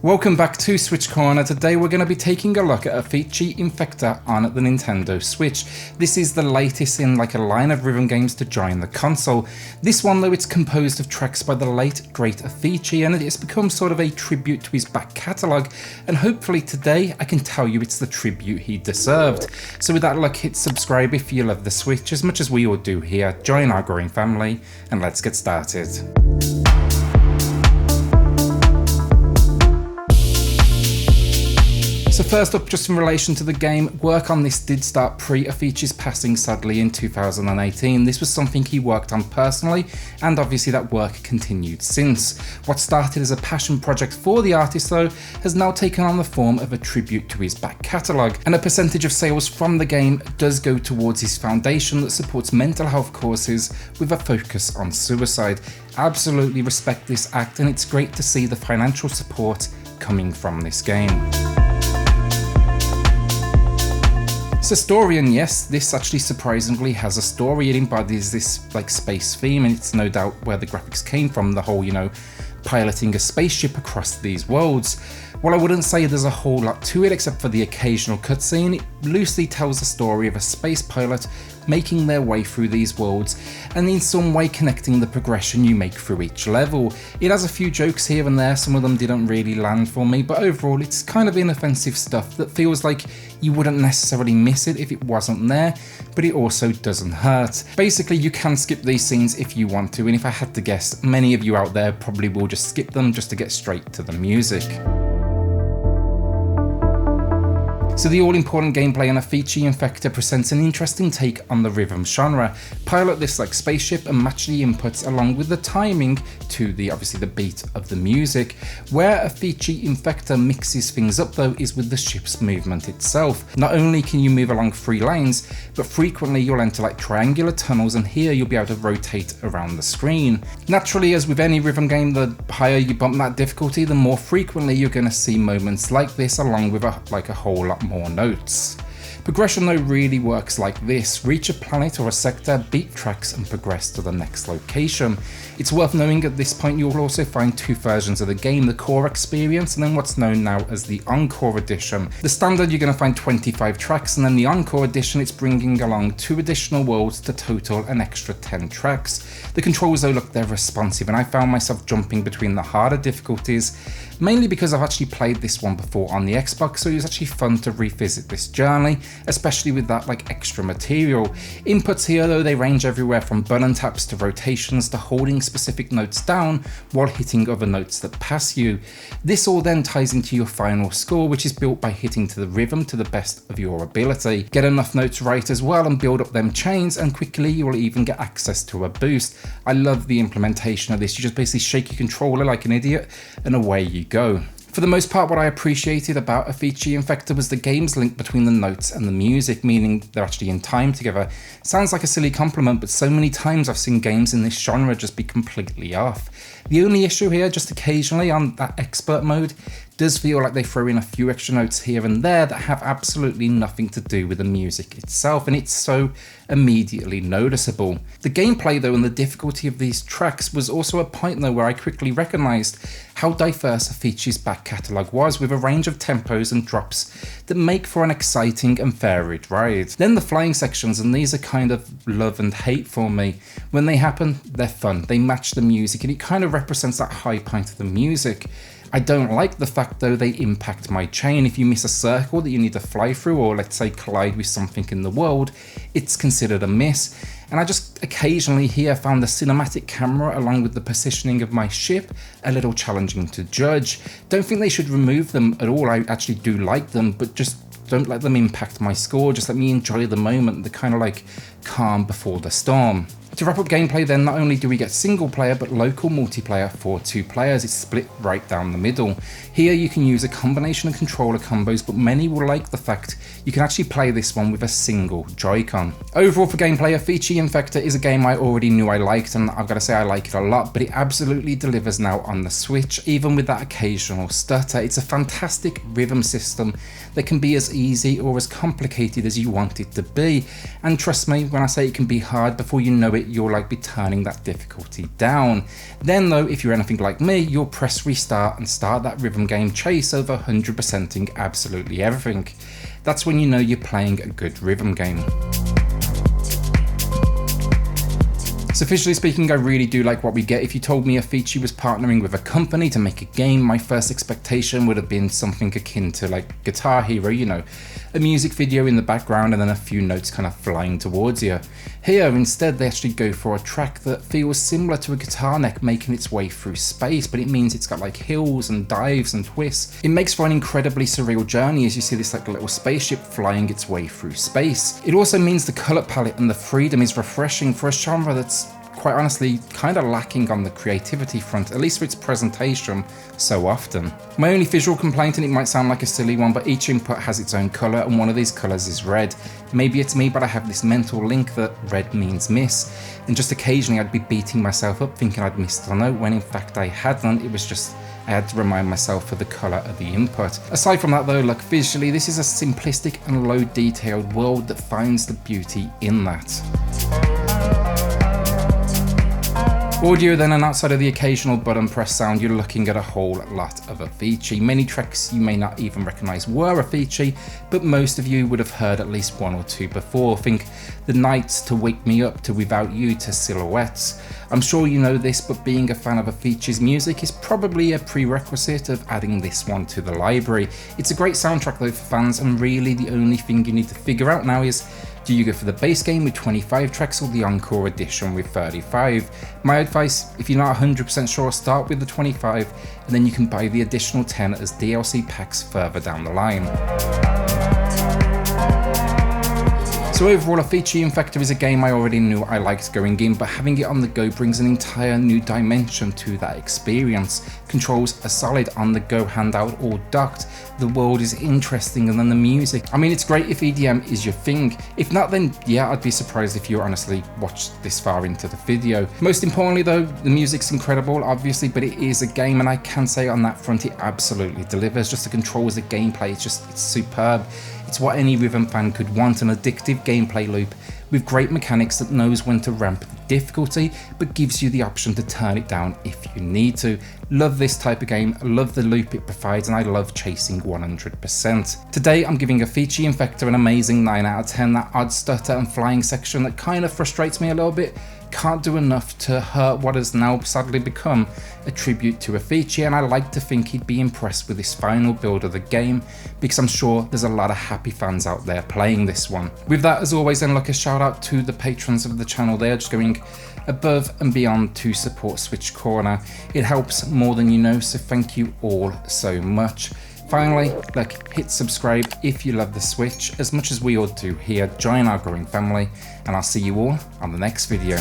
Welcome back to SwitchCorner. Today we're going to be taking a look at AVICII Invector on the Nintendo Switch. This is the latest in like a line of rhythm games to join the console. This one though, it's composed of tracks by the late great AVICII, and it's become sort of a tribute to his back catalogue, and hopefully today I can tell you it's the tribute he deserved. So with that, look, hit subscribe if you love the Switch as much as we all do here, join our growing family, and let's get started. So first up, just in relation to the game, work on this did start pre-AVICII's passing sadly in 2018. This was something he worked on personally, and obviously that work continued since. What started as a passion project for the artist though, has now taken on the form of a tribute to his back catalogue, and a percentage of sales from the game does go towards his foundation that supports mental health causes with a focus on suicide. Absolutely respect this act, and it's great to see the financial support coming from this game. So story, and yes, this actually surprisingly has a story. It embodies this like space theme, and it's no doubt where the graphics came from, the whole, piloting a spaceship across these worlds. Well, I wouldn't say there's a whole lot to it except for the occasional cutscene. It loosely tells the story of a space pilot making their way through these worlds, and in some way connecting the progression you make through each level. It has a few jokes here and there, some of them didn't really land for me, but overall it's kind of inoffensive stuff that feels like you wouldn't necessarily miss it if it wasn't there, but it also doesn't hurt. Basically, you can skip these scenes if you want to, and if I had to guess, many of you out there probably will just skip them just to get straight to the music. So the all-important gameplay on AVICII Invector presents an interesting take on the rhythm genre. Pilot this like spaceship and match the inputs along with the timing to obviously the beat of the music. Where AVICII Invector mixes things up though is with the ship's movement itself. Not only can you move along 3 lanes, but frequently you'll enter like triangular tunnels, and here you'll be able to rotate around the screen. Naturally, as with any rhythm game, the higher you bump that difficulty, the more frequently you're going to see moments like this along with a whole lot more notes. Progression though really works like this: reach a planet or a sector, beat tracks and progress to the next location. It's worth knowing at this point you'll also find 2 versions of the game, the core experience and then what's known now as the encore edition. The standard, you're going to find 25 tracks, and then the encore edition, it's bringing along 2 additional worlds to total an extra 10 tracks. The controls though, look, they're responsive, and I found myself jumping between the harder difficulties, mainly because I've actually played this one before on the Xbox, so it was actually fun to revisit this journey, especially with that extra material. Inputs here though, they range everywhere from button taps to rotations to holding specific notes down while hitting other notes that pass you. This all then ties into your final score, which is built by hitting to the rhythm to the best of your ability. Get enough notes right as well and build up them chains, and quickly you will even get access to a boost. I love the implementation of this. You just basically shake your controller like an idiot and away you go. For the most part, what I appreciated about AVICII Invector was the game's link between the notes and the music, meaning they're actually in time together. Sounds like a silly compliment, but so many times I've seen games in this genre just be completely off. The only issue here, just occasionally on that expert mode, does feel like they throw in a few extra notes here and there that have absolutely nothing to do with the music itself, and it's so immediately noticeable. The gameplay though and the difficulty of these tracks was also a point though where I quickly recognised how diverse AVICII's back catalogue was, with a range of tempos and drops that make for an exciting and varied ride. Then the flying sections, and these are kind of love and hate for me. When they happen, they're fun, they match the music, and it kind of represents that high point of the music. I don't like the fact though they impact my chain. If you miss a circle that you need to fly through, or let's say collide with something in the world, it's considered a miss. And I just occasionally here found the cinematic camera along with the positioning of my ship a little challenging to judge. Don't think they should remove them at all, I actually do like them, but just don't let them impact my score. Just let me enjoy the moment, the kind of calm before the storm. To wrap up gameplay then, not only do we get single player but local multiplayer for 2 players. It's split right down the middle. Here you can use a combination of controller combos, but many will like the fact you can actually play this one with a single Joy-Con. Overall for gameplay, AVICII Invector is a game I already knew I liked, and I've got to say I like it a lot, but it absolutely delivers now on the Switch, even with that occasional stutter. It's a fantastic rhythm system that can be as easy or as complicated as you want it to be, and trust me when I say it can be hard, before you know it, it, you'll like be turning that difficulty down. Then though, if you're anything like me, you'll press restart and start that rhythm game chase over 100%ing absolutely everything. That's when you know you're playing a good rhythm game. So visually speaking, I really do like what we get. If you told me AVICII was partnering with a company to make a game, my first expectation would have been something akin to like Guitar Hero, you know, a music video in the background and then a few notes kind of flying towards you. Here, instead, they actually go for a track that feels similar to a guitar neck making its way through space, but it means it's got like hills and dives and twists. It makes for an incredibly surreal journey as you see this like little spaceship flying its way through space. It also means the color palette and the freedom is refreshing for a genre that's quite honestly kind of lacking on the creativity front, at least for its presentation so often. My only visual complaint, and it might sound like a silly one, but each input has its own colour and one of these colours is red. Maybe it's me, but I have this mental link that red means miss, and just occasionally I'd be beating myself up thinking I'd missed a note when in fact I hadn't. It was just I had to remind myself of the colour of the input. Aside from that though, look, visually this is a simplistic and low detailed world that finds the beauty in that. Audio then, and outside of the occasional button press sound, you're looking at a whole lot of AVICII. Many tracks you may not even recognise were AVICII, but most of you would have heard at least one or two before. Think The Nights to Wake Me Up to Without You to Silhouettes. I'm sure you know this, but being a fan of AVICII's music is probably a prerequisite of adding this one to the library. It's a great soundtrack though for fans, and really the only thing you need to figure out now is, do you go for the base game with 25 tracks or the Encore edition with 35? My advice, if you're not 100% sure, start with the 25 and then you can buy the additional 10 as DLC packs further down the line. So overall, AVICII Invector is a game I already knew I liked going in, but having it on the go brings an entire new dimension to that experience. Controls are solid on the go, handheld or docked. The world is interesting, and then the music. I mean, it's great if EDM is your thing. If not, then yeah, I'd be surprised if you honestly watched this far into the video. Most importantly though, the music's incredible, obviously, but it is a game, and I can say on that front, it absolutely delivers. Just the controls, the gameplay, it's superb. It's what any rhythm fan could want, an addictive gameplay loop with great mechanics that knows when to ramp the difficulty, but gives you the option to turn it down if you need to. Love this type of game, love the loop it provides, and I love chasing 100%. Today I'm giving AVICII Invector an amazing 9 out of 10. That odd stutter and flying section that kind of frustrates me a little bit can't do enough to hurt what has now sadly become a tribute to AVICII, and I like to think he'd be impressed with this final build of the game, because I'm sure there's a lot of happy fans out there playing this one. With that, as always, then look, a shout out to the patrons of the channel. They're just going above and beyond to support SwitchCorner. It helps more than you know, so thank you all so much. Finally, look, hit subscribe if you love the Switch as much as we all do here. Join our growing family, and I'll see you all on the next video.